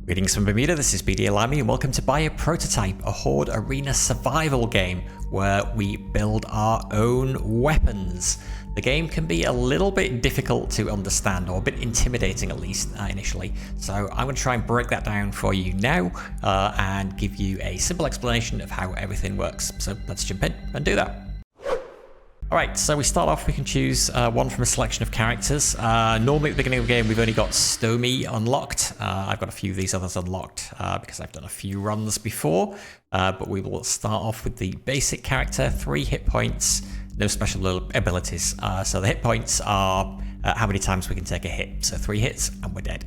Greetings from Bermuda, this is BD Alami and welcome to Buy a Prototype, a Horde Arena survival game where we build our own weapons. The game can be a little bit difficult to understand, or a bit intimidating at least initially, so I'm going to try and break that down for you now and give you a simple explanation of how everything works. So let's jump in and do that. Alright, so we start off, we can choose one from a selection of characters. Normally at the beginning of the game we've only got Stomy unlocked. I've got a few of these others unlocked because I've done a few runs before. But we will start off with the basic character, 3 hit points, no special abilities. So the hit points are how many times we can take a hit. So 3 hits and we're dead.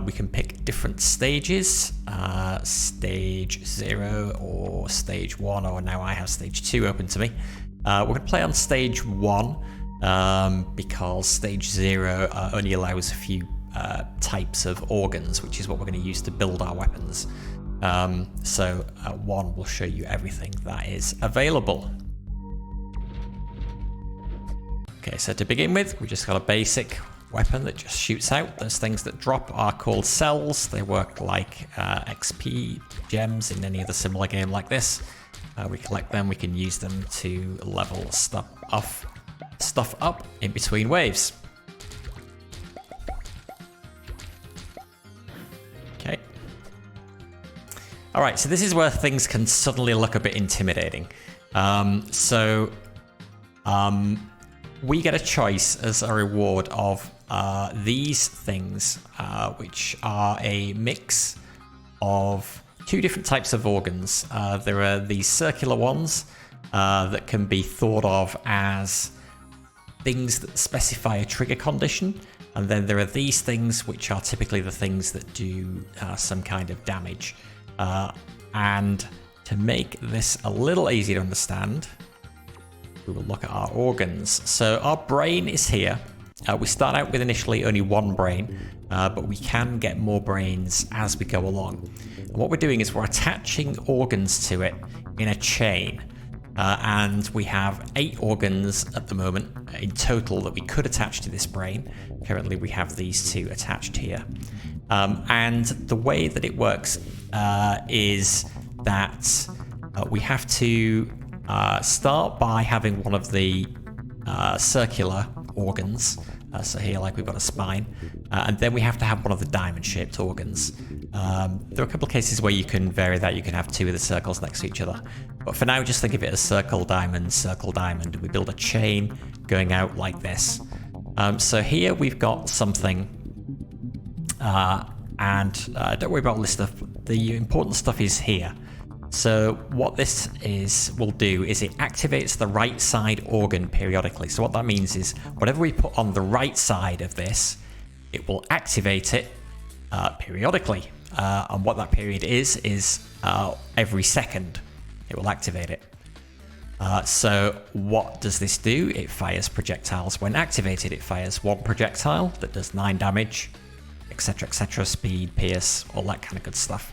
We can pick different stages, stage 0 or stage 1, or now I have stage 2 open to me. We're going to play on stage 1 because stage 0 only allows a few types of organs, which is what we're going to use to build our weapons. So 1 will show you everything that is available. Okay, so to begin with, we just got a basic weapon that just shoots out. Those things that drop are called cells. They work like XP gems in any other similar game like this. We collect them, we can use them to level stuff up in between waves. Okay. Alright, so this is where things can suddenly look a bit intimidating. We get a choice as a reward of these things, which are a mix of 2 different types of organs. There are these circular ones that can be thought of as things that specify a trigger condition, and then there are these things which are typically the things that do some kind of damage. And to make this a little easier to understand, we will look at our organs. So our brain is here. We start out with initially only 1 brain, but we can get more brains as we go along. And what we're doing is we're attaching organs to it in a chain. And we have 8 organs at the moment in total that we could attach to this brain. Currently we have these 2 attached here. And the way that it works is that we have to start by having one of the circular organs. So here, like, we've got a spine, and then we have to have one of the diamond-shaped organs. There are a couple of cases where you can vary that. You can have 2 of the circles next to each other, but for now, just think of it as circle, diamond, circle, diamond. We build a chain going out like this. So here we've got something, and don't worry about all this stuff. The important stuff is here. So what this will do is it activates the right side organ periodically. So what that means is whatever we put on the right side of this, it will activate it periodically. And what that period is every second it will activate it. So what does this do? It fires projectiles. When activated, it fires 1 projectile that does 9 damage, etc., speed, pierce, all that kind of good stuff.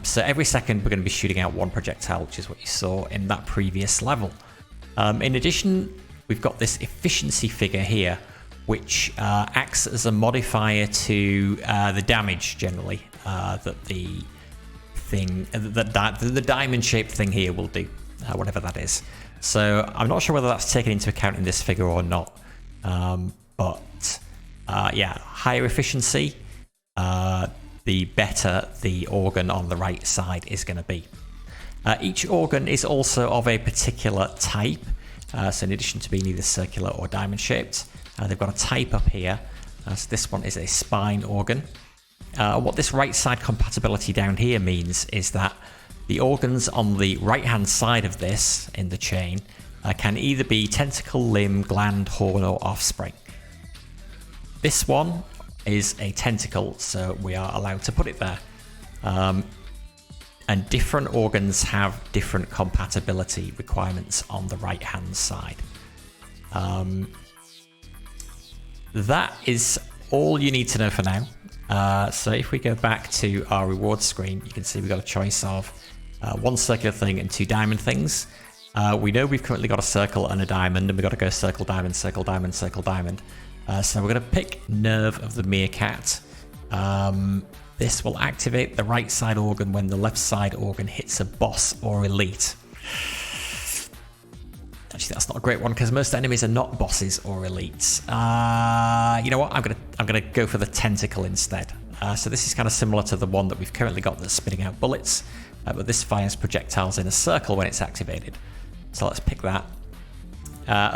So every second we're going to be shooting out 1 projectile, which is what you saw in that previous level. In addition, we've got this efficiency figure here, which acts as a modifier to the damage generally that the diamond-shaped thing here will do, whatever that is. So I'm not sure whether that's taken into account in this figure or not, but yeah, higher efficiency. The better the organ on the right side is going to be. Each organ is also of a particular type, so in addition to being either circular or diamond shaped, they've got a type up here. So this one is a spine organ. What this right side compatibility down here means is that the organs on the right hand side of this in the chain can either be tentacle, limb, gland, horn, or offspring. This one is a tentacle, so we are allowed to put it there. And different organs have different compatibility requirements on the right hand side. That is all you need to know for now. So if we go back to our reward screen, you can see we've got a choice of 1 circular thing and 2 diamond things. We know we've currently got a circle and a diamond, and we've got to go circle, diamond, circle, diamond, circle, diamond. So we're going to pick Nerve of the Meerkat, This will activate the right side organ when the left side organ hits a boss or elite. Actually, that's not a great one because most enemies are not bosses or elites. You know what? I'm gonna go for the tentacle instead. So this is kind of similar to the one that we've currently got that's spitting out bullets, but this fires projectiles in a circle when it's activated. So let's pick that.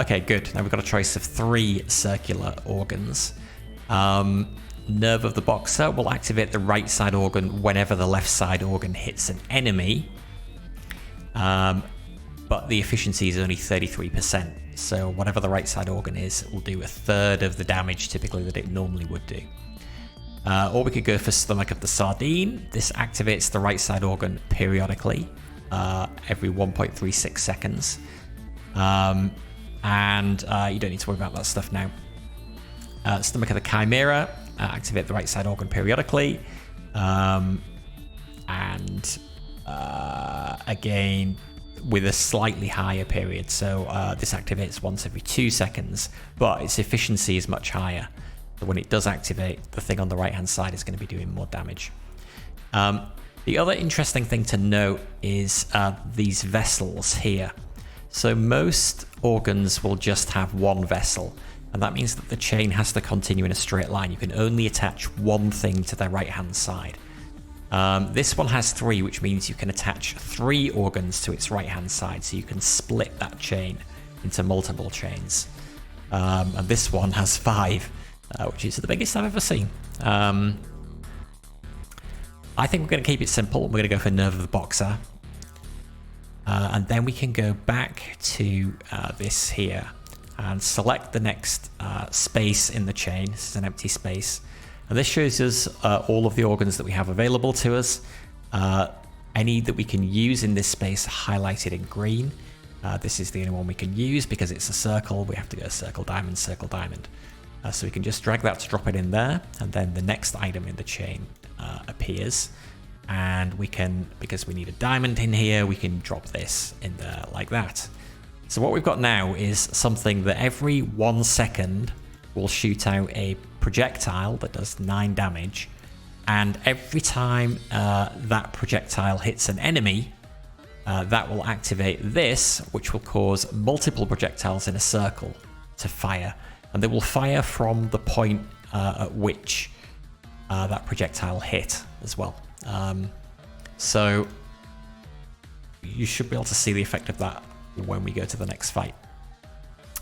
Okay, good. Now we've got a choice of 3 circular organs. Nerve of the Boxer will activate the right side organ whenever the left side organ hits an enemy. But the efficiency is only 33%. So whatever the right side organ is, it will do 1/3 of the damage typically that it normally would do. Or we could go for Stomach of the Sardine. This activates the right side organ periodically, every 1.36 seconds. And you don't need to worry about that stuff now. Stomach of the Chimera, activate the right side organ periodically. Again, with a slightly higher period. So this activates once every 2 seconds, but its efficiency is much higher. So when it does activate, the thing on the right hand side is going to be doing more damage. The other interesting thing to note is these vessels here. So most organs will just have 1 vessel, and that means that the chain has to continue in a straight line. You can only attach 1 thing to the right hand side. This one has 3, which means you can attach 3 organs to its right hand side, so you can split that chain into multiple chains. And this one has 5, which is the biggest I've ever seen. I think we're going to keep it simple. We're going to go for Nerve of the Boxer. And then we can go back to this here and select the next space in the chain. This is an empty space. And this shows us all of the organs that we have available to us. Any that we can use in this space highlighted in green. This is the only one we can use because it's a circle. We have to go circle, diamond, circle, diamond. So we can just drag that to drop it in there. And then the next item in the chain appears. And we can, because we need a diamond in here, we can drop this in there like that. So what we've got now is something that every 1 second will shoot out a projectile that does 9 damage, and every time that projectile hits an enemy, that will activate this, which will cause multiple projectiles in a circle to fire, and they will fire from the point at which that projectile hit as well. So you should be able to see the effect of that when we go to the next fight.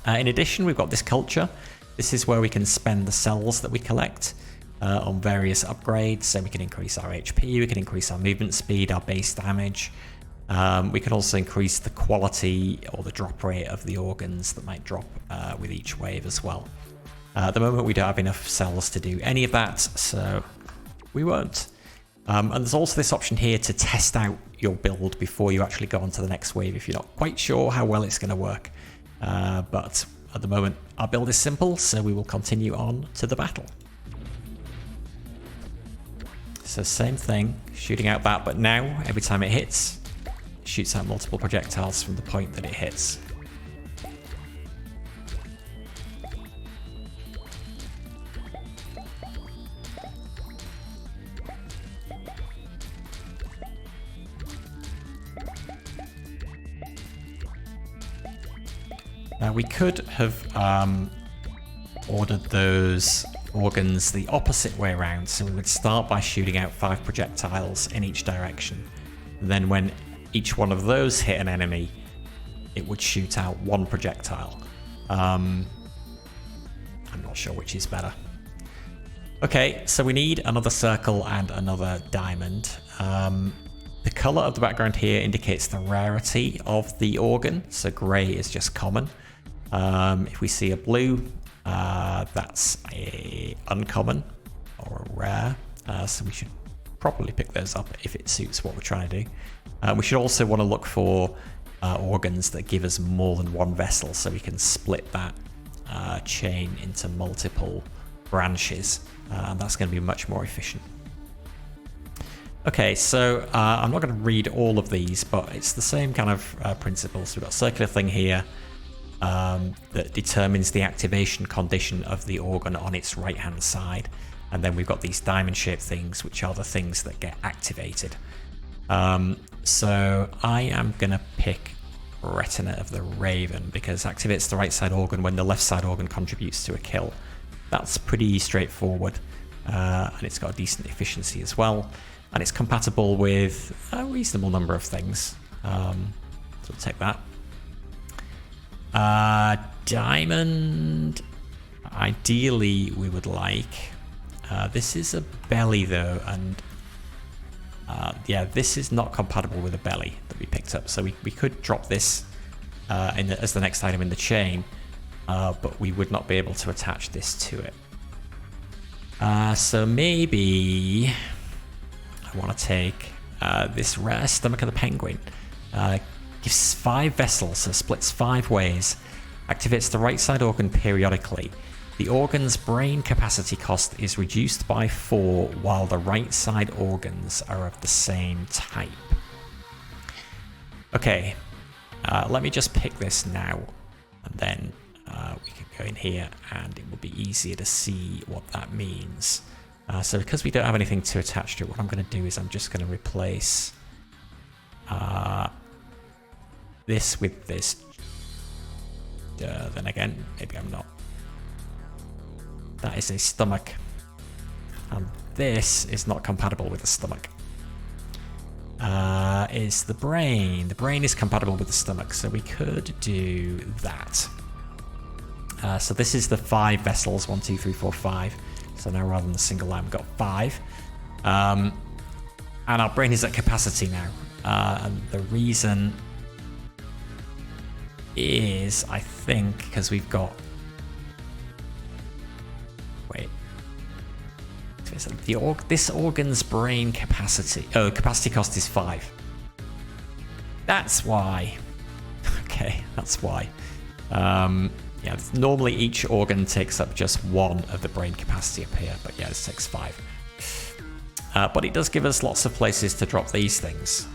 In addition, we've got this culture. This is where we can spend the cells that we collect on various upgrades. So we can increase our HP, we can increase our movement speed, our base damage. We can also increase the quality or the drop rate of the organs that might drop with each wave as well. At the moment we don't have enough cells to do any of that, so we won't. And there's also this option here to test out your build before you actually go on to the next wave if you're not quite sure how well it's going to work. But at the moment our build is simple, so we will continue on to the battle. So same thing, shooting out that, but now every time it hits, it shoots out multiple projectiles from the point that it hits. Now we could have ordered those organs the opposite way around, so we would start by shooting out 5 projectiles in each direction. And then when each one of those hit an enemy, it would shoot out 1 projectile. I'm not sure which is better. Okay, so we need another circle and another diamond. The colour of the background here indicates the rarity of the organ, so grey is just common. If we see a blue, that's a uncommon or a rare, so we should probably pick those up if it suits what we're trying to do. We should also want to look for organs that give us more than 1 vessel, so we can split that chain into multiple branches, and that's going to be much more efficient. Okay, so I'm not going to read all of these, but it's the same kind of principle. So we've got a circular thing here that determines the activation condition of the organ on its right hand side. And then we've got these diamond-shaped things, which are the things that get activated. So I am going to pick Retina of the Raven because activates the right side organ when the left side organ contributes to a kill. That's pretty straightforward, and it's got a decent efficiency as well, and it's compatible with a reasonable number of things. So we'll take that. Diamond, ideally we would like. This is a belly though, and yeah, this is not compatible with a belly that we picked up. So we could drop this as the next item in the chain, but we would not be able to attach this to it. So maybe I want to take this rare Stomach of the Penguin. Gives 5 vessels, so splits 5 ways. Activates the right side organ periodically. The organ's brain capacity cost is reduced by 4 while the right side organs are of the same type. Okay, let me just pick this now, and then we can go in here and it will be easier to see what that means. So because we don't have anything to attach to it, what I'm going to do is I'm just going to replace this with this. Then again, maybe I'm not. That is a stomach, and this is not compatible with the stomach. Is the brain. The brain is compatible with the stomach, so we could do that. So this is the 5 vessels, 1, 2, 3, 4, 5. So now rather than the single line, we've got 5. And our brain is at capacity now. And the reason is, I think, because we've got... Wait. This organ's brain capacity... Oh, capacity cost is 5. That's why. Okay, that's why. Yeah, normally each organ takes up just 1 of the brain capacity up here, but yeah, this takes 5. But it does give us lots of places to drop these things.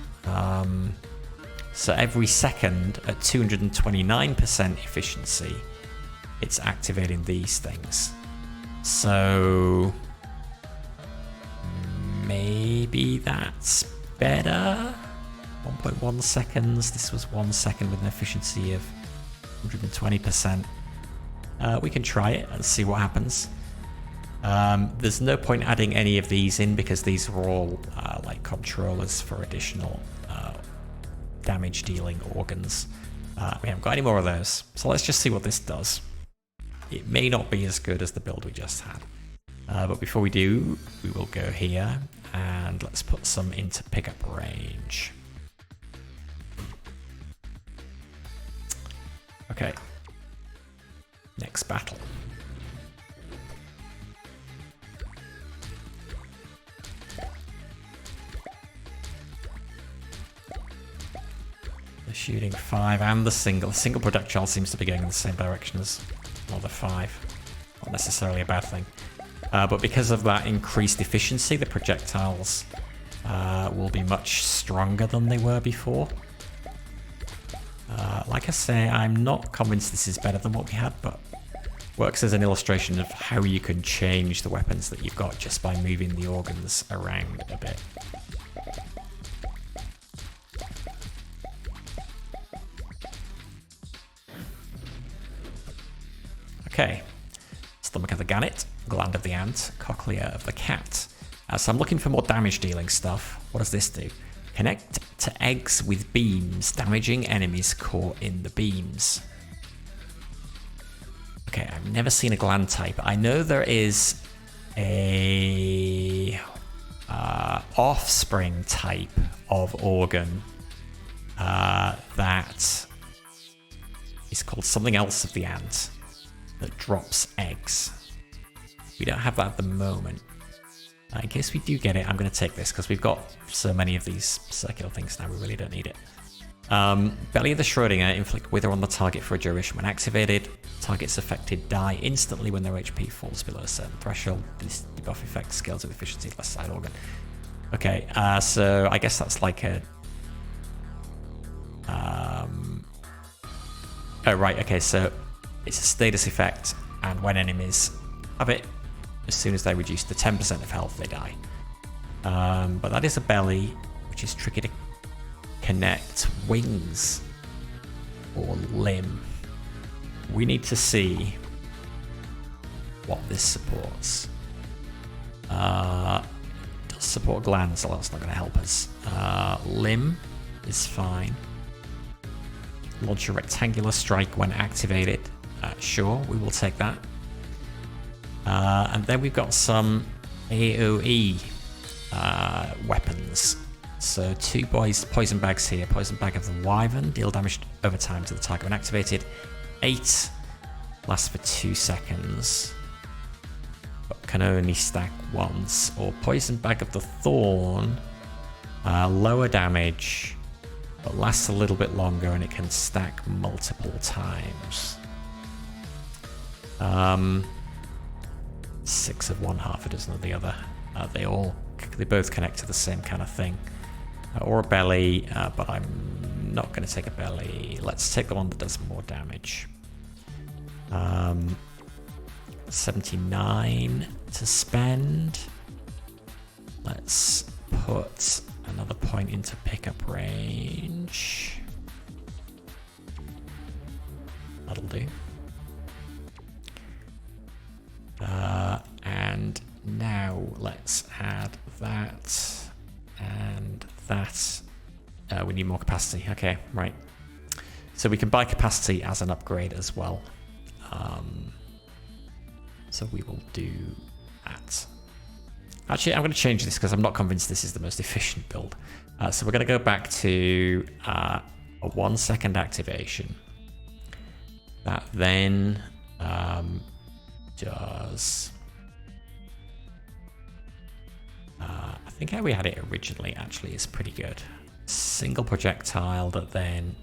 So every second at 229% efficiency, it's activating these things. So maybe that's better. 1.1 seconds. This was 1 second with an efficiency of 120%. We can try it and see what happens. There's no point adding any of these in because these are all like controllers for additional damage dealing organs. We haven't got any more of those, so let's just see what this does. It may not be as good as the build we just had, but before we do, we will go here and let's put some into pickup range. Okay, next battle. The shooting 5 and the single projectile seems to be going in the same direction as the 5. Not necessarily a bad thing. But because of that increased efficiency, the projectiles will be much stronger than they were before. Like I say, I'm not convinced this is better than what we had, but works as an illustration of how you can change the weapons that you've got just by moving the organs around a bit. Okay, stomach of the gannet, gland of the ant, cochlea of the cat. So I'm looking for more damage dealing stuff. What does this do? Connect to eggs with beams, damaging enemies caught in the beams. Okay, I've never seen a gland type. I know there is a offspring type of organ that is called something else of the ant that drops eggs. We don't have that at the moment. In case we do get it, I'm going to take this because we've got so many of these circular things now, we really don't need it. Belly of the Schrödinger, inflict wither on the target for a duration. When activated, targets affected die instantly when their HP falls below a certain threshold. This debuff effect scales with efficiency left side organ. Okay, so I guess that's like a... Oh, right, okay, so it's a status effect, and when enemies have it, as soon as they reduce to 10% of health, they die. But that is a belly, which is tricky to connect. Wings or limb. We need to see what this supports. It does support glands, so that's not going to help us. Limb is fine. Launch a rectangular strike when activated. Sure, we will take that. And then we've got some AoE weapons. So 2 poison bags here. Poison bag of the Wyvern, deal damage over time to the target when activated. 8 lasts for 2 seconds, but can only stack once. Or poison bag of the Thorn, lower damage, but lasts a little bit longer and it can stack multiple times. 6 of one, half a dozen of the other. They both connect to the same kind of thing. Or a belly, but I'm not going to take a belly. Let's take the one that does more damage. 79 to spend. Let's put another point into pickup range. That'll do. And now let's add that and that. We need more capacity. Okay, right. So we can buy capacity as an upgrade as well. So we will do that. Actually, I'm going to change this because I'm not convinced this is the most efficient build. So we're going to go back to a 1 second activation. That then does... I think how we had it originally actually is pretty good. Single projectile that then,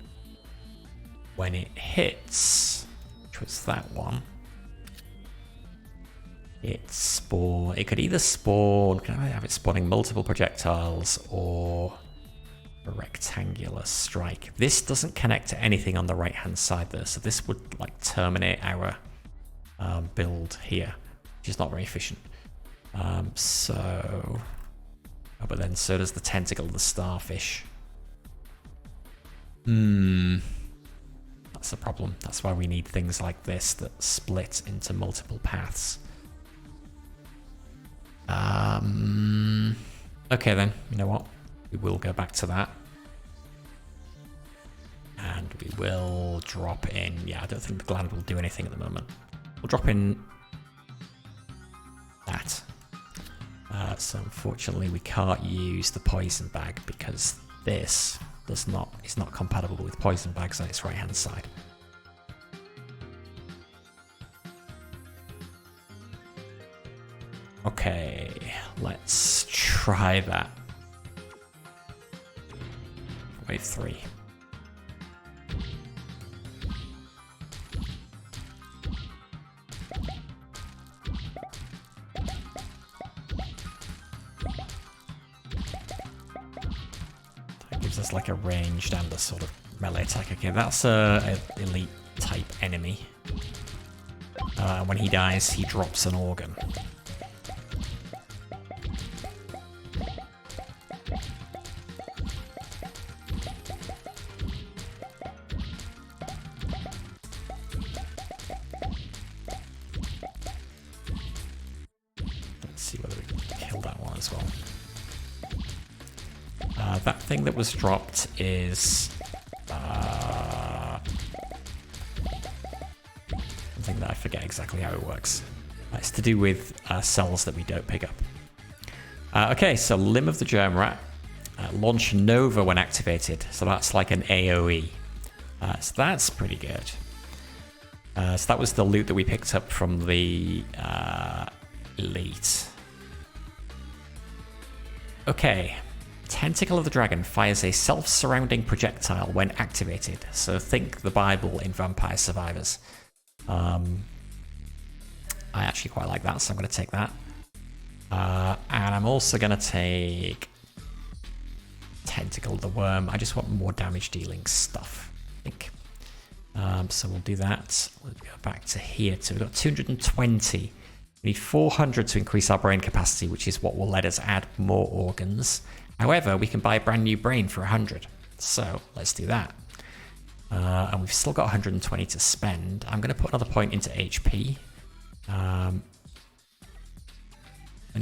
when it hits, which was that one, it could either spawn, can I have it spawning multiple projectiles or a rectangular strike. This doesn't connect to anything on the right hand side there, so this would like terminate our build here, which is not very efficient. But then so does the tentacle of the starfish. That's the problem. That's why we need things like this that split into multiple paths. Okay then, you know what? We will go back to that. And we will drop in... Yeah, I don't think the gland will do anything at the moment. We'll drop in that. So unfortunately we can't use the poison bag because this is not compatible with poison bags on its right hand side. Okay, let's try that. Wave 3. There's like a ranged and a sort of melee attack. Okay, that's a elite type enemy. When he dies, he drops an organ. Let's see whether we can kill that one as well. That thing that was dropped is something that I forget exactly how it works. It's to do with cells that we don't pick up. Okay, so Limb of the Germ Rat. Launch Nova when activated. So that's like an AoE. So that's pretty good. So that was the loot that we picked up from the Elite. Okay. Tentacle of the Dragon fires a self-surrounding projectile when activated. So think the Bible in Vampire Survivors. I actually quite like that, so I'm going to take that. And I'm also going to take Tentacle of the Worm. I just want more damage dealing stuff, I think. So we'll do that. We'll go back to here. So we've got 220 We need 400 to increase our brain capacity, which is what will let us add more organs. However, we can buy a brand new brain for 100. So let's do that. And we've still got 120 to spend. I'm going to put another point into HP. Only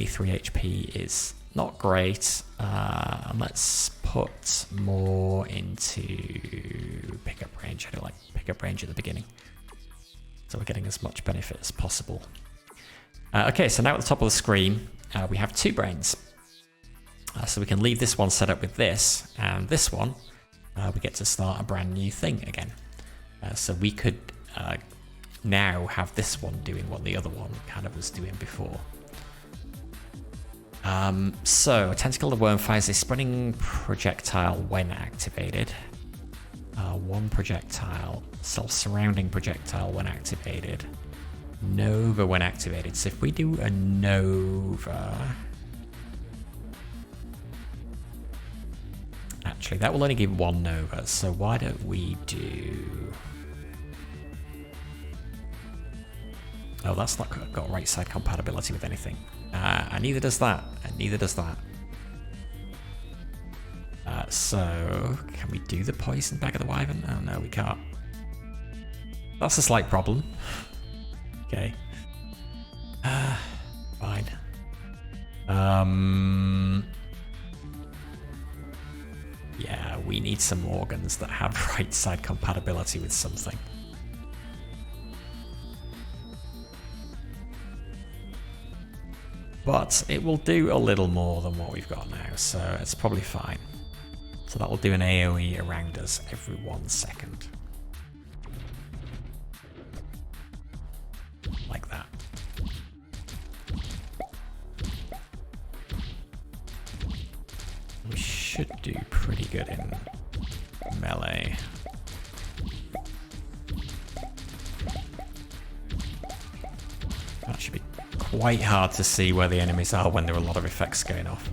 3 HP is not great. And let's put more into pickup range. I don't like pickup range at the beginning. So we're getting as much benefit as possible. Okay, so now at the top of the screen, we have 2 brains. So we can leave this one set up with this, and this one, we get to start a brand new thing again. So we could now have this one doing what the other one kind of was doing before. So, a tentacle of worm fires a spinning projectile when activated. One projectile, self-surrounding projectile when activated. Nova when activated. So if we do a Nova... Actually, that will only give 1 Nova, so why don't we do... Oh, that's not got right side compatibility with anything. And neither does that, and neither does that. So, can we do the poison back of the wyvern? Oh no, we can't. That's a slight problem. Okay. Fine. Yeah, we need some organs that have right side compatibility with something. But it will do a little more than what we've got now, so it's probably fine. So that will do an AoE around us every 1 second. Like that. We should do pretty good in melee. That should be quite hard to see where the enemies are when there are a lot of effects going off.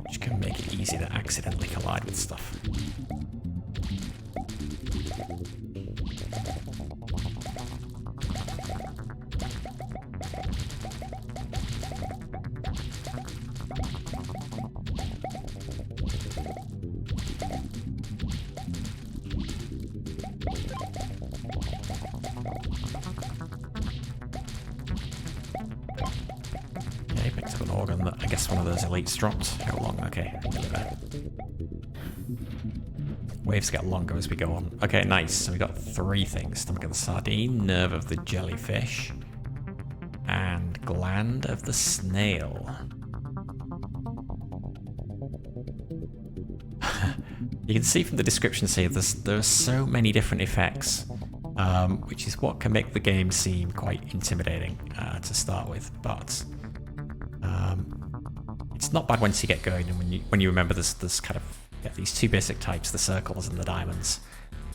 Which can make it easy to accidentally collide with stuff. I guess one of those elites dropped. How long? Okay. Waves get longer as we go on. Okay, nice. So we got 3 things. Stomach of the sardine, nerve of the jellyfish, and gland of the snail. You can see from the descriptions here, there are so many different effects, which is what can make the game seem quite intimidating to start with, but it's not bad once you get going, and when you remember there's kind of these 2 basic types, the circles and the diamonds,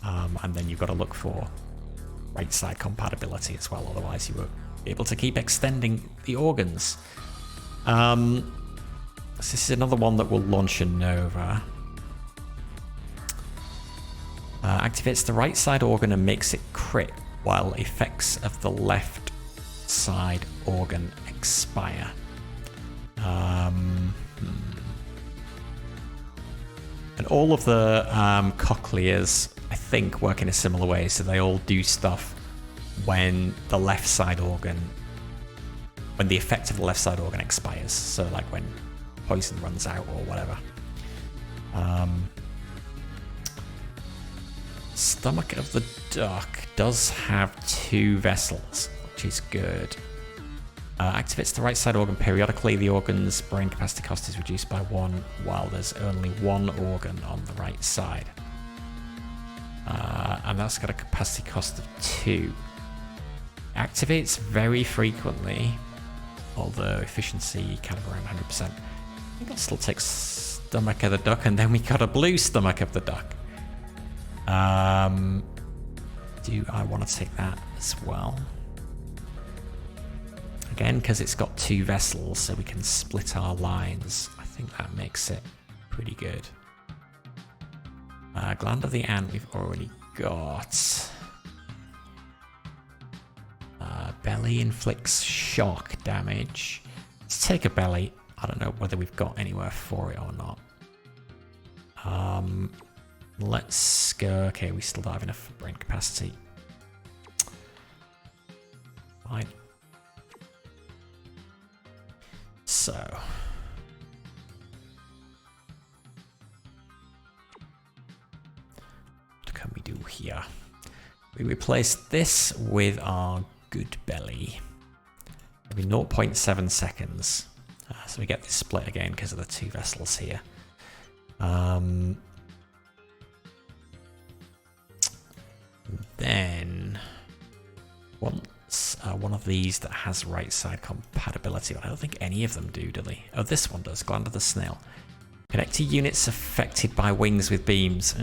and then you've got to look for right side compatibility as well, otherwise you won't be able to keep extending the organs. So this is another one that will launch a Nova. Activates the right side organ and makes it crit while effects of the left side organ expire. And all of the cochlears, I think, work in a similar way, so they all do stuff when the left side organ, when the effect of the left side organ expires, so like when poison runs out or whatever. Stomach of the duck does have 2 vessels, which is good. Activates the right side organ periodically. The organ's brain capacity cost is reduced by 1 while there's only 1 organ on the right side. And that's got a capacity cost of 2. Activates very frequently, although efficiency kind of around 100%. I think I'll still take stomach of the duck, and then we got a blue stomach of the duck. Do I want to take that as well? Again, because it's got 2 vessels, so we can split our lines. I think that makes it pretty good. Gland of the ant we've already got. Belly inflicts shock damage. Let's take a belly. I don't know whether we've got anywhere for it or not. Let's go. Okay, we still don't have enough brain capacity. Fine. So. What can we do here? We replace this with our good belly. It'll be 0.7 seconds. So we get this split again because of the two vessels here. Then once one of these that has right side compatibility, but I don't think any of them do they? Oh, this one does. Gland of the snail. Connect to units affected by wings with beams.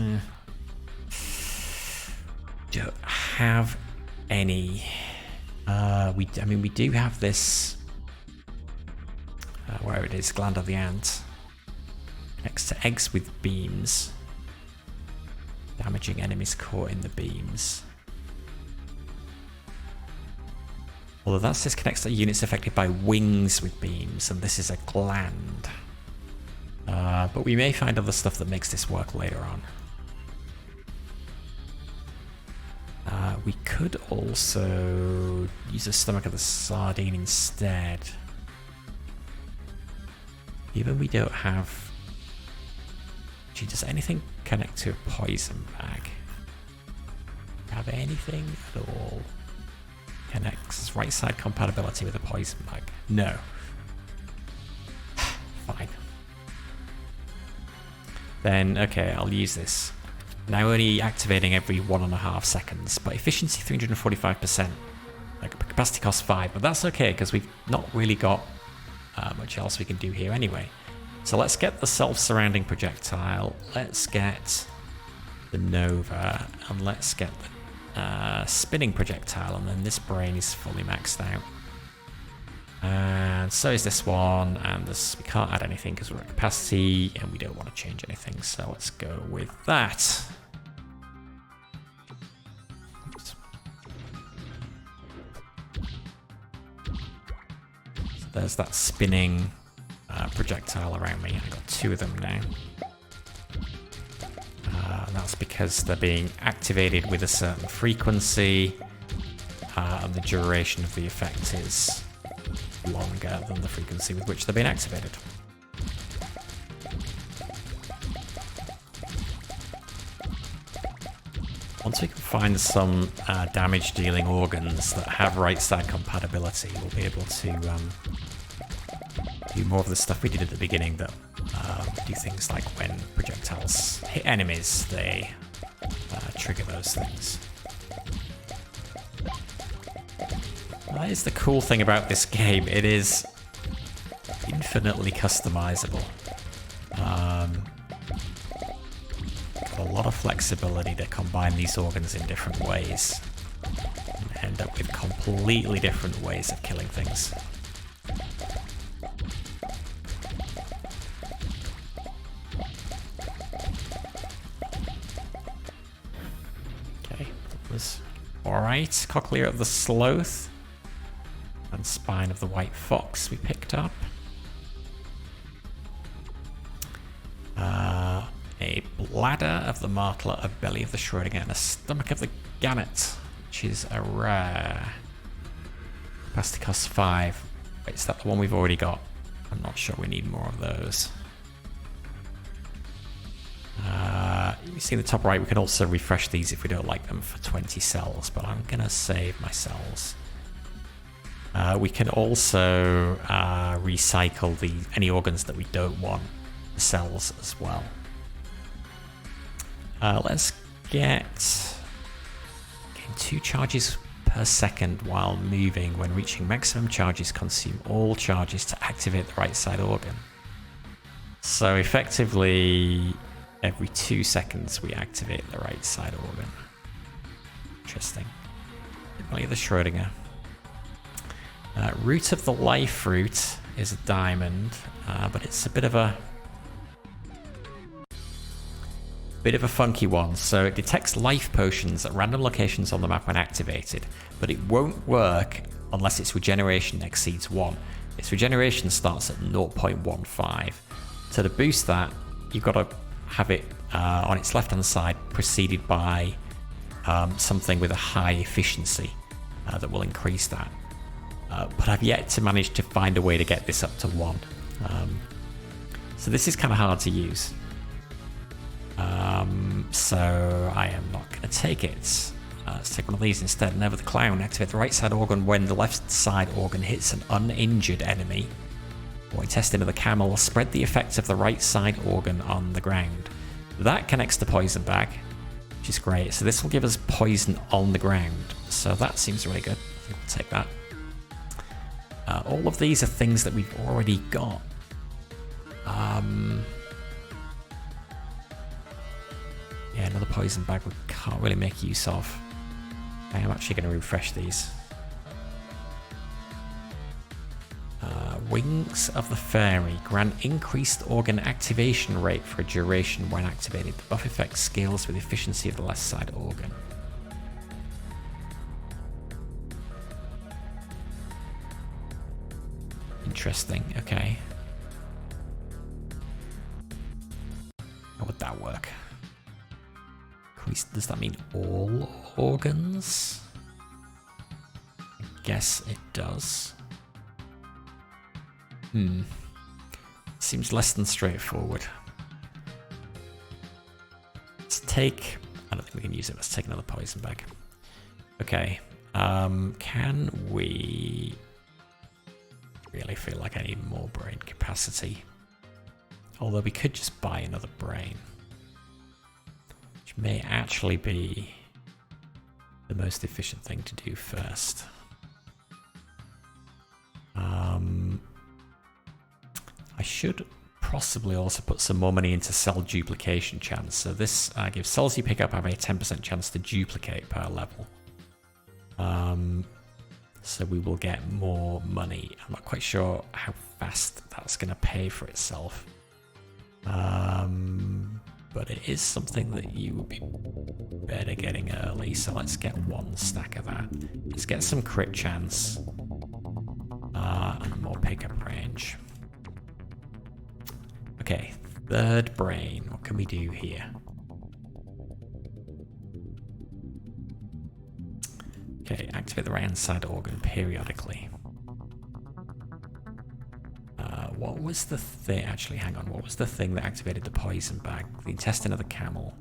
Don't have any. I mean, we do have this. Where it is, Gland of the ant. Next to eggs with beams. Damaging enemies caught in the beams. Although that disconnects to units affected by wings with beams, and this is a gland. But we may find other stuff that makes this work later on. We could also use the stomach of the sardine instead. Even we don't have... Gee, does anything connect to a poison bag? Have anything at all? Connects right side compatibility with a poison bag? No. Fine. Then, okay, I'll use this. Now only activating every 1.5 seconds, but efficiency 345%. Like, capacity cost 5, but that's okay because we've not really got much else we can do here anyway. So let's get the self-surrounding projectile, let's get the Nova, and let's get the spinning projectile, and then this brain is fully maxed out. And so is this one, and this, we can't add anything because we're at capacity, and we don't want to change anything, so let's go with that. Oops. So there's that spinning projectile around me. I've got 2 of them now. And that's because they're being activated with a certain frequency, and the duration of the effect is longer than the frequency with which they're being activated. Once we can find some damage dealing organs that have right side compatibility, we'll be able to do more of the stuff we did at the beginning that do things like when projectiles hit enemies, they trigger those things. That is the cool thing about this game. It is infinitely customizable. Got a lot of flexibility to combine these organs in different ways and end up with completely different ways of killing things. Okay, that was alright. Cochlea of the sloth. And spine of the white fox we picked up. A bladder of the martler, a belly of the Schrödinger, and a stomach of the gannet, which is a rare. Capacity cost 5. Wait, is that the one we've already got? I'm not sure we need more of those. You see in the top right, we can also refresh these if we don't like them for 20 cells, but I'm gonna save my cells. We can also recycle any organs that we don't want, the cells as well. Let's get 2 charges per second while moving. When reaching maximum charges, consume all charges to activate the right side organ. So effectively, every 2 seconds we activate the right side organ. Interesting. Belly of the Schrödinger. Root of the life root is a diamond, but it's a bit of a Bit of a funky one. So it detects life potions at random locations on the map when activated, but it won't work unless its regeneration exceeds 1. Its regeneration starts at 0.15. So to boost that, you've got to have it on its left-hand side preceded by something with a high efficiency that will increase that. But I've yet to manage to find a way to get this up to 1. So this is kind of hard to use. So I am not going to take it. Let's take one of these instead. Never the Clown. Activate the right side organ when the left side organ hits an uninjured enemy. Or intestine of the camel. Spread the effects of the right side organ on the ground. That connects to poison bag, which is great. So this will give us poison on the ground. So that seems really good. I think we'll take that. All of these are things that we've already got. Yeah, another poison bag we can't really make use of. I am actually going to refresh these. Wings of the Fairy. Grant increased organ activation rate for a duration when activated. The buff effect scales with the efficiency of the left side organ. Interesting, okay. How would that work? Does that mean all organs? I guess it does. Seems less than straightforward. Let's take... I don't think we can use it. Let's take another poison bag. Okay. Can we... Really feel like I need more brain capacity. Although we could just buy another brain. Which may actually be the most efficient thing to do first. I should possibly also put some more money into cell duplication chance. So this gives cells you pick up have a 10% chance to duplicate per level. So we will get more money. I'm not quite sure how fast that's going to pay for itself. But it is something that you would be better getting early. So let's get 1 stack of that. Let's get some crit chance. And more pickup range. Okay, third brain. What can we do here? Okay, activate the right hand side organ periodically. What was the thing? Actually, hang on. What was the thing that activated the poison bag? The intestine of the camel.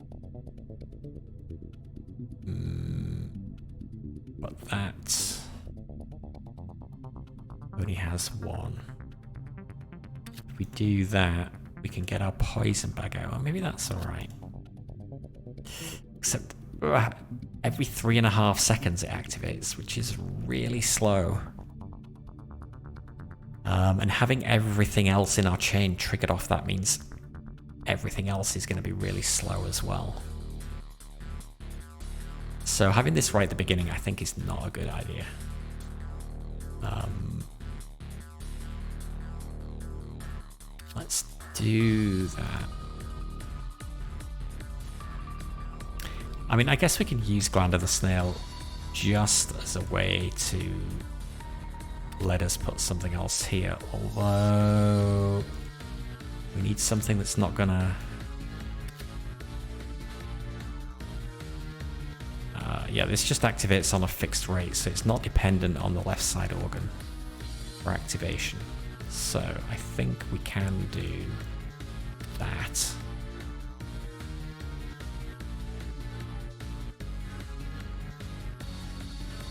But that only has 1. If we do that, we can get our poison bag out. Or maybe that's alright. Except every 3.5 seconds it activates, which is really slow. And having everything else in our chain triggered off that means everything else is going to be really slow as well. So having this right at the beginning I think is not a good idea. Let's do that. I mean, I guess we can use Gland of the Snail just as a way to let us put something else here, although we need something that's not gonna... yeah, this just activates on a fixed rate, so it's not dependent on the left side organ for activation. So I think we can do that.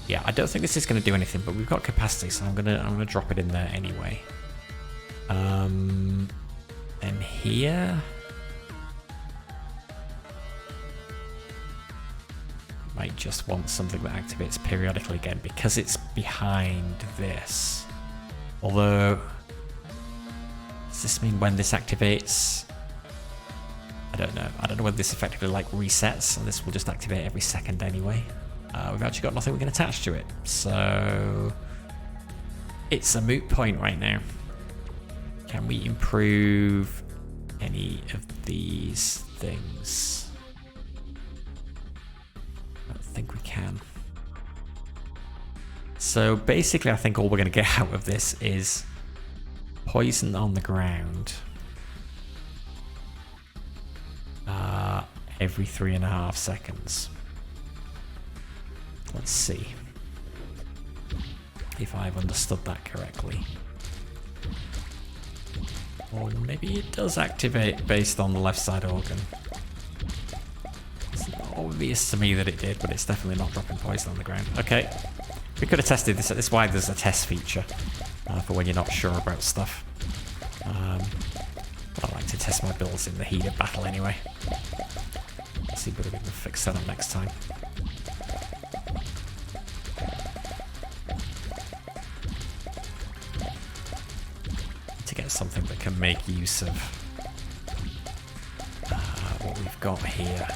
Yeah, I don't think this is going to do anything, but we've got capacity, so I'm gonna drop it in there anyway. And here might just want something that activates periodically again because it's behind this. Although, does this mean when this activates? I don't know. I don't know whether this effectively like resets, and this will just activate every second anyway. We've actually got nothing we can attach to it, so it's a moot point right now. Can we improve any of these things? think we can. So basically, I think all we're going to get out of this is poison on the ground every 3.5 seconds. Let's see if I've understood that correctly. Or maybe it does activate based on the left side organ. It's not obvious to me that it did, but it's definitely not dropping poison on the ground. Okay, we could have tested this. That's why there's a test feature for when you're not sure about stuff. But I like to test my builds in the heat of battle anyway. Let's see whether we can fix that up next time. To get something that can make use of what we've got here.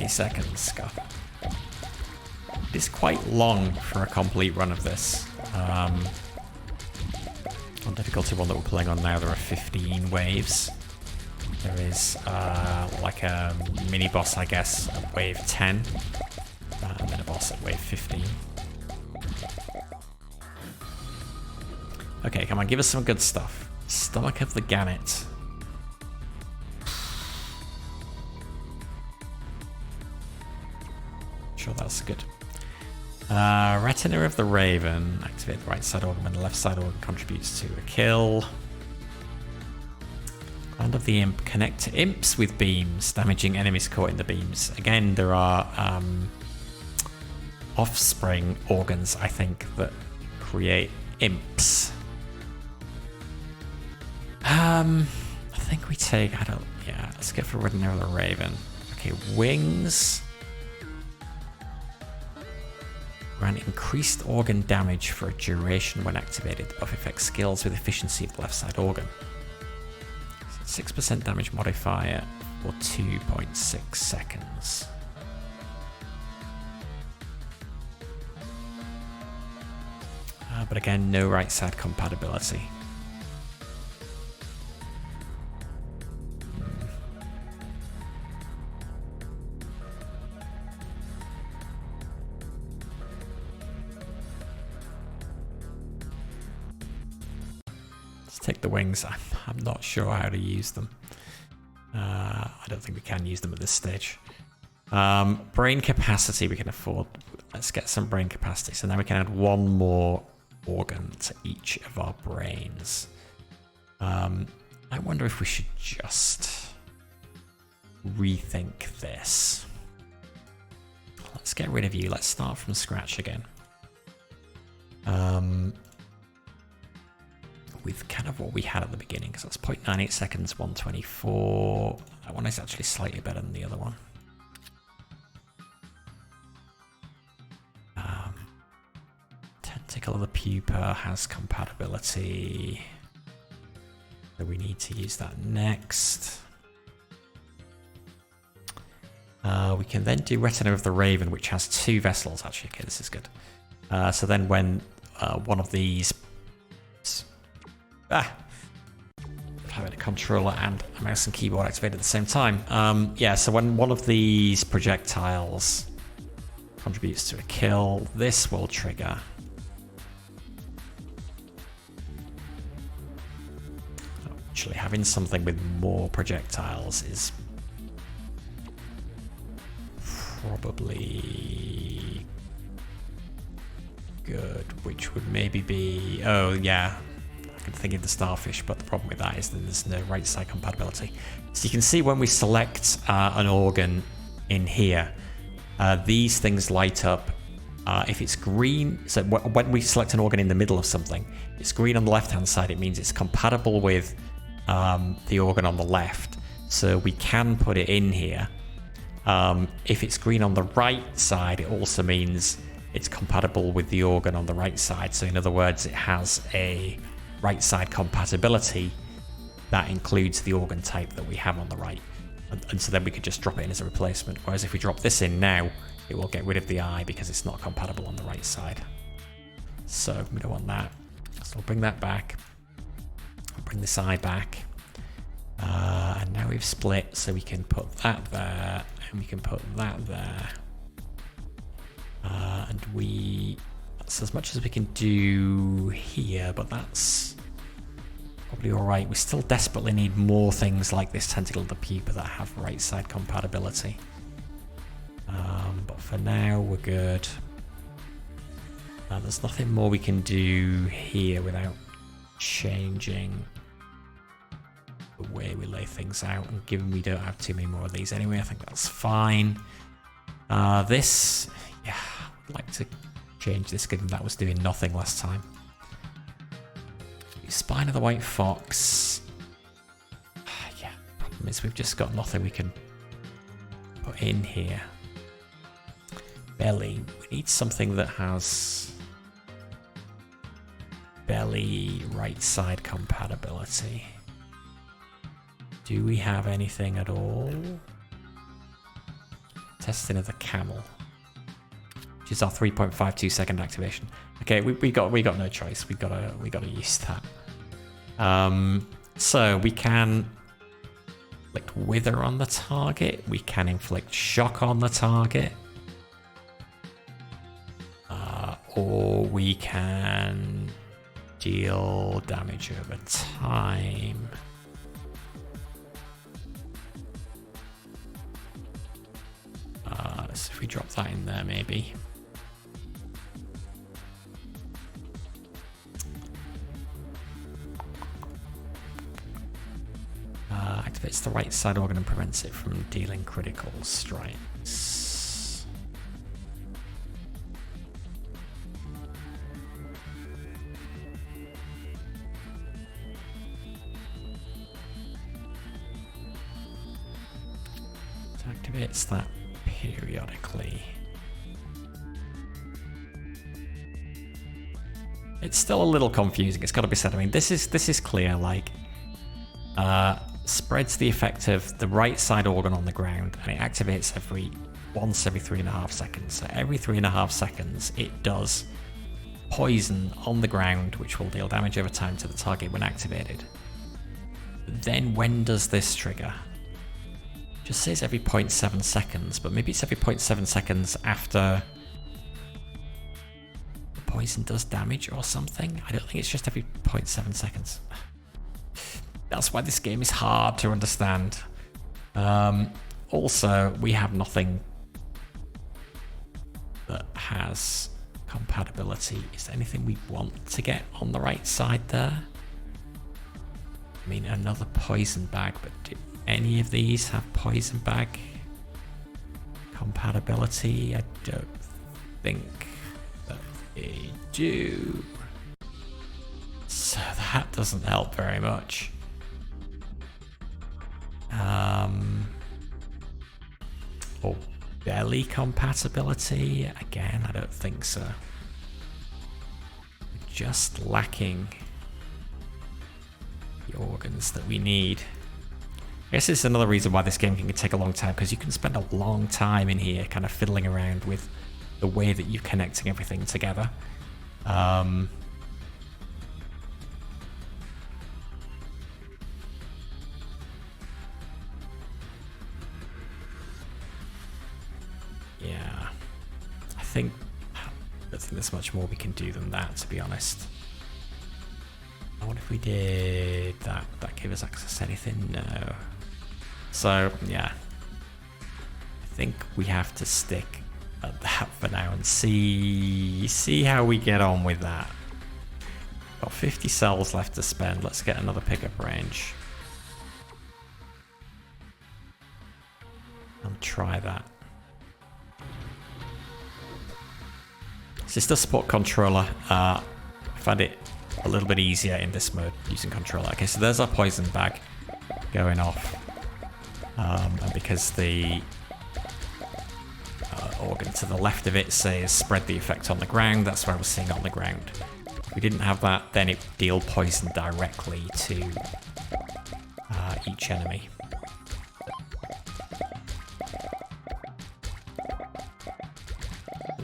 Seconds, Scott. It is quite long for a complete run of this. On difficulty 1 that we're playing on now, there are 15 waves. There is like a mini boss, I guess, at wave 10, and then a boss at wave 15. Okay, come on, give us some good stuff. Stomach of the Gannet. Sure, that's good. Retina of the Raven. Activate the right side organ when the left side organ contributes to a kill. Hand of the Imp. Connect to imps with beams, damaging enemies caught in the beams. Again, there are offspring organs, I think, that create imps. I think we take... Yeah, let's go for Retina of the Raven. Okay, wings. Grant increased organ damage for a duration when activated. The buff affects skills with efficiency of the left side organ. 6% damage modifier for 2.6 seconds. But again, no right side compatibility. Take the wings. I'm not sure how to use them. I don't think we can use them at this stage. Brain capacity we can afford. Let's get some brain capacity. So now we can add one more organ to each of our brains. I wonder if we should just rethink this. Let's get rid of you. Let's start from scratch again. With kind of what we had at the beginning, because that's 0.98 seconds, 124. That one is actually slightly better than the other one. Tentacle of the Pupa has compatibility. So we need to use that next. We can then do Retina of the Raven, which has 2 vessels actually. Okay, this is good. So then when one of these... having a controller and a mouse and keyboard activated at the same time. Yeah, so when one of these projectiles contributes to a kill, this will trigger. Actually, having something with more projectiles is probably good, which would maybe be... Oh, yeah. I'm thinking the starfish, but the problem with that is that there's no right side compatibility. So you can see when we select an organ in here, these things light up. If it's green, so when we select an organ in the middle of something, it's green on the left hand side, it means it's compatible with the organ on the left. So we can put it in here. If it's green on the right side, it also means it's compatible with the organ on the right side. So in other words, it has a right side compatibility that includes the organ type that we have on the right. And so then we could just drop it in as a replacement. Whereas if we drop this in now, it will get rid of the eye because it's not compatible on the right side. So we don't want that. So we'll bring that back. I'll bring this eye back. And now we've split, so we can put that there, and we can put that there. And that's as much as we can do here, but that's probably alright. We still desperately need more things like this tentacle of the pupa that have right side compatibility. But for now, we're good. There's nothing more we can do here without changing the way we lay things out, and given we don't have too many more of these anyway, I think that's fine. This, yeah, I'd like to change this given that was doing nothing last time. Spine of the white fox. Yeah, problem is we've just got nothing we can put in here. Belly, we need something that has belly right side compatibility. Do we have anything at all? Testing of the camel, which is our 3.52 second activation. Okay, we got no choice. We gotta use that. So we can inflict wither on the target. We can inflict shock on the target, or we can deal damage over time. So if we drop that in there, maybe. Activates the right side organ and prevents it from dealing critical strikes. It activates that periodically. It's still a little confusing, it's got to be said. I mean, this is clear, like spreads the effect of the right side organ on the ground, and it activates once every 3.5 seconds. So every 3.5 seconds it does poison on the ground, which will deal damage over time to the target when activated. Then when does this trigger? It just says every 0.7 seconds, but maybe it's every 0.7 seconds after the poison does damage or something. I don't think it's just every 0.7 seconds. That's why this game is hard to understand. Also, we have nothing that has compatibility. Is there anything we want to get on the right side there? I mean, another poison bag, but do any of these have poison bag compatibility? I don't think that they do. So that doesn't help very much. Or belly compatibility? Again, I don't think so. We're just lacking the organs that we need. I guess it's another reason why this game can take a long time, because you can spend a long time in here kind of fiddling around with the way that you're connecting everything together. Yeah, I don't think there's much more we can do than that, to be honest. What if we did that? Would that give us access to anything? No. So, yeah. I think we have to stick at that for now and see how we get on with that. Got 50 cells left to spend. Let's get another pickup range. I'll try that. System support controller. I find it a little bit easier in this mode using controller. Okay, so there's our poison bag going off. And because the organ to the left of it says spread the effect on the ground, that's what I was seeing on the ground. If we didn't have that, then it deal poison directly to each enemy.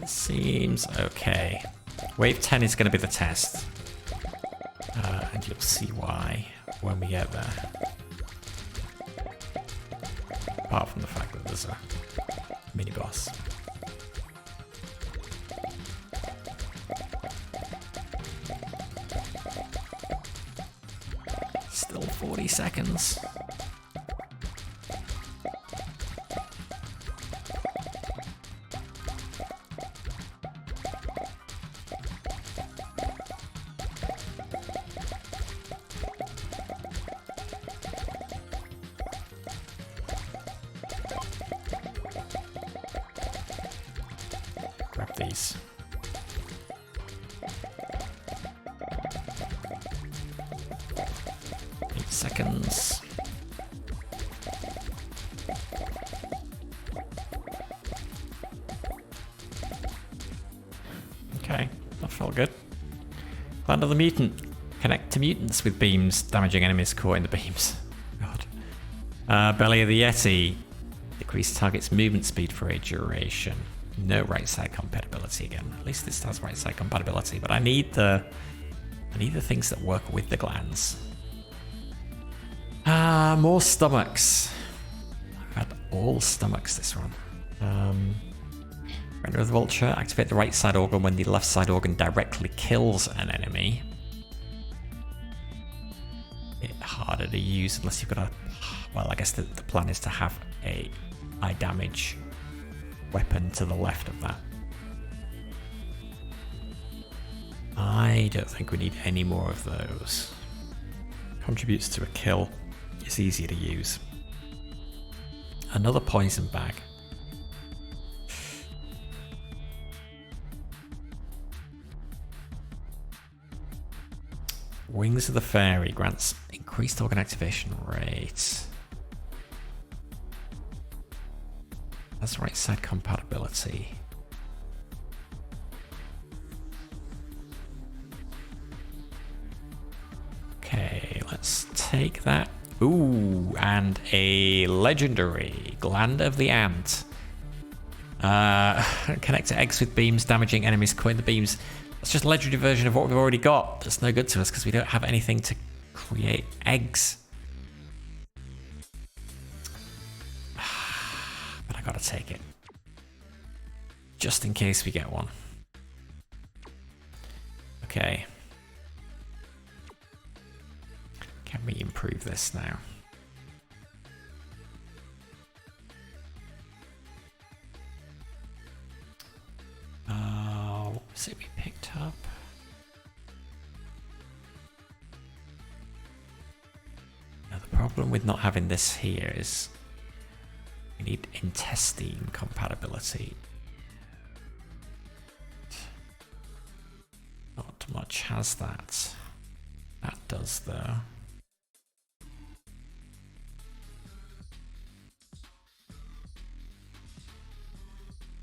Seems okay. Wave 10 is going to be the test. And you'll see why when we get there. Apart from the fact that there's a mini-boss. Still 40 seconds. Grab these. Seconds. Okay, that felt good. Land of the Mutant. Connect to mutants with beams, damaging enemies caught in the beams. God. Belly of the Yeti. Decrease target's movement speed for a duration. No right side compatibility again. At least this has right side compatibility, but I need the things that work with the glands. More stomachs. I've had all stomachs this run. Render of the Vulture. Activate the right side organ when the left side organ directly kills an enemy. It's harder to use unless you've got a... Well, I guess the plan is to have a high damage weapon to the left of that. I don't think we need any more of those. Contributes to a kill. It's easier to use. Another poison bag. Wings of the Fairy grants increased organ activation rate. That's right side compatibility. Okay, let's take that. Ooh, and a legendary Gland of the Ant. Connect to eggs with beams, damaging enemies caught in the beams. That's just a legendary version of what we've already got. That's no good to us because we don't have anything to create eggs. But I gotta take it. Just in case we get one. Okay. Can we improve this now? What was it we picked up? Now the problem with not having this here is we need intestine compatibility. Not much has that. That does though.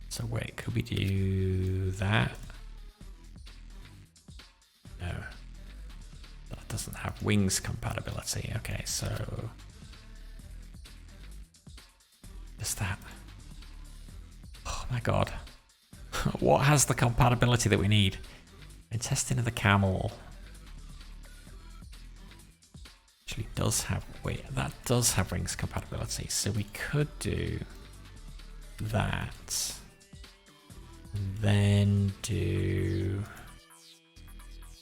So wait, could we do that? No. That doesn't have wings compatibility. Okay, so... What's that? Oh my god. What has the compatibility that we need? Intestine of the camel. Actually does have... Wait, that does have wings compatibility. So we could do that. Then do...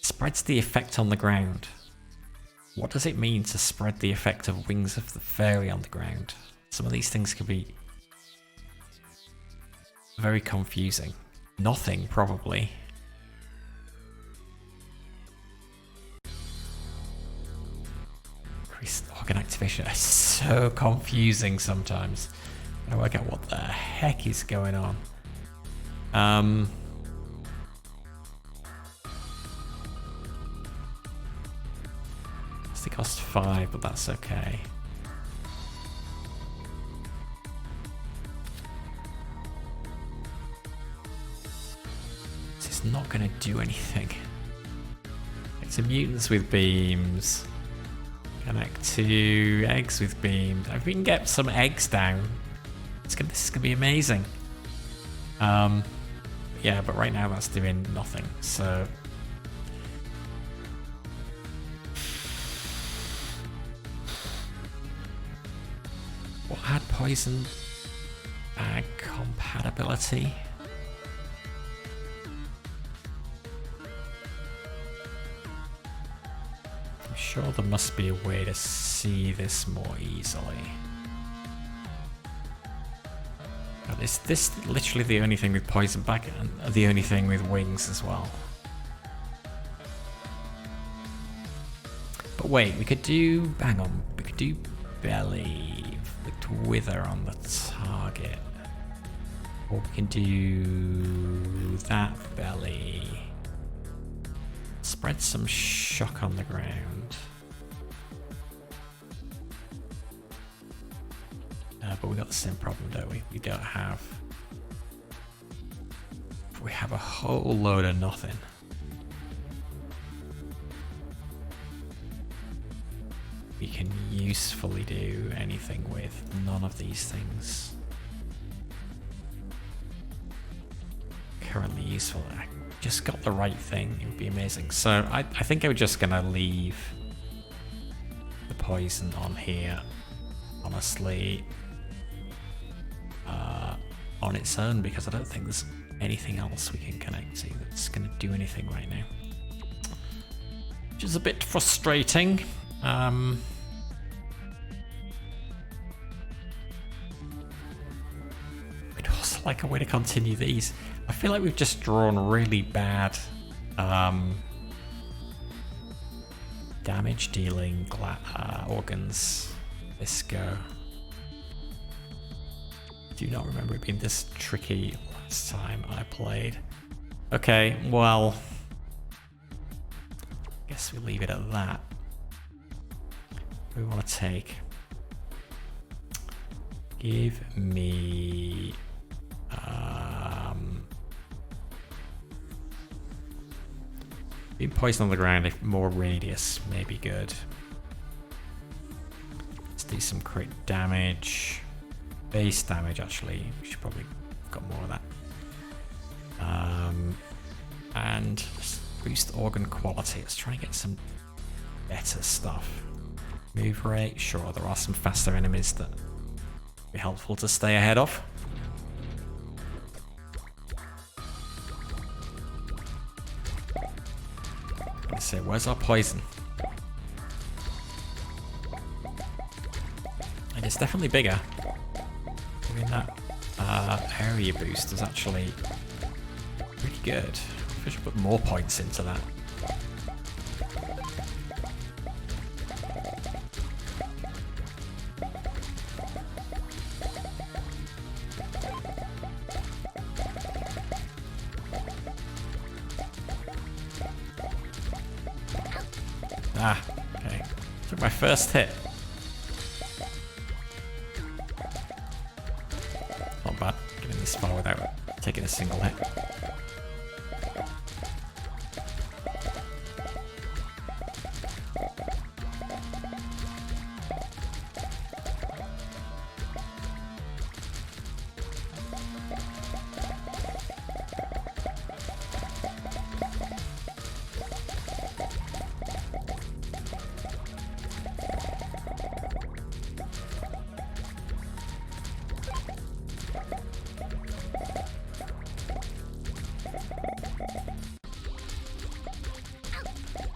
Spreads the effect on the ground. What does it mean to spread the effect of Wings of the Fairy on the ground? Some of these things could be very confusing. Nothing, probably. Increased organ activation. It's so confusing sometimes. I work out what the heck is going on. It costs 5, but that's okay. This is not going to do anything. It's a mutants with beams. Connect to eggs with beams. If we can get some eggs down, this is gonna be amazing. Yeah, but right now that's doing nothing, so... What had poison bag compatibility? I'm sure there must be a way to see this more easily. But is this literally the only thing with poison bag and the only thing with wings as well? But wait, we could do... Hang on, we could do belly. Wither on the target, or we can do that belly, spread some shock on the ground, but we got the same problem, don't we? We don't have, we have a whole load of nothing. We can usefully do anything with none of these things. Currently useful. I just got the right thing. It would be amazing. So I think I'm just gonna leave the poison on here, honestly, on its own, because I don't think there's anything else we can connect to that's gonna do anything right now. Which is a bit frustrating. We'd also like a way to continue these. I feel like we've just drawn really bad damage dealing organs this go. I do not remember it being this tricky last time I played. Okay, well, I guess we leave it at that. We want to take, give me being poisoned on the ground, if more radius may be good. Let's do some crit damage, base damage. Actually, we should probably got more of that, and boost organ quality. Let's try and get some better stuff. Move rate, sure, there are some faster enemies that would be helpful to stay ahead of. Let's see, where's our poison? And it's definitely bigger. I mean, that area boost is actually pretty good. I should put more points into that. Ah, okay. Took my first hit. Not bad, getting this far without taking a single hit.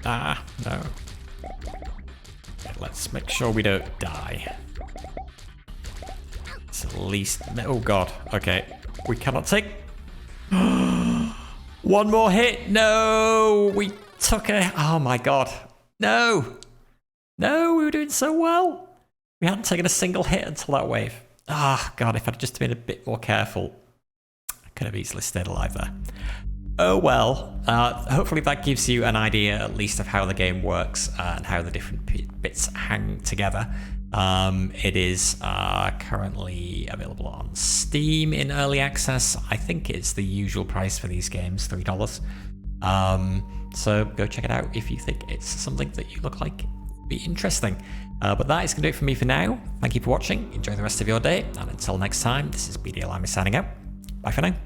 Ah, no. Okay, let's make sure we don't die. It's at least... Oh god, okay. We cannot take... One more hit! No! We took a... Oh my god. No! No, we were doing so well! We hadn't taken a single hit until that wave. Ah, god, if I'd just been a bit more careful, I could have easily stayed alive there. Oh well, hopefully that gives you an idea at least of how the game works and how the different bits hang together. It is currently available on Steam in early access. I think it's the usual price for these games, $3. So go check it out if you think it's something that you look like would be interesting. But that is going to do it for me for now. Thank you for watching, enjoy the rest of your day, and until next time, this is BDLime signing out. Bye for now.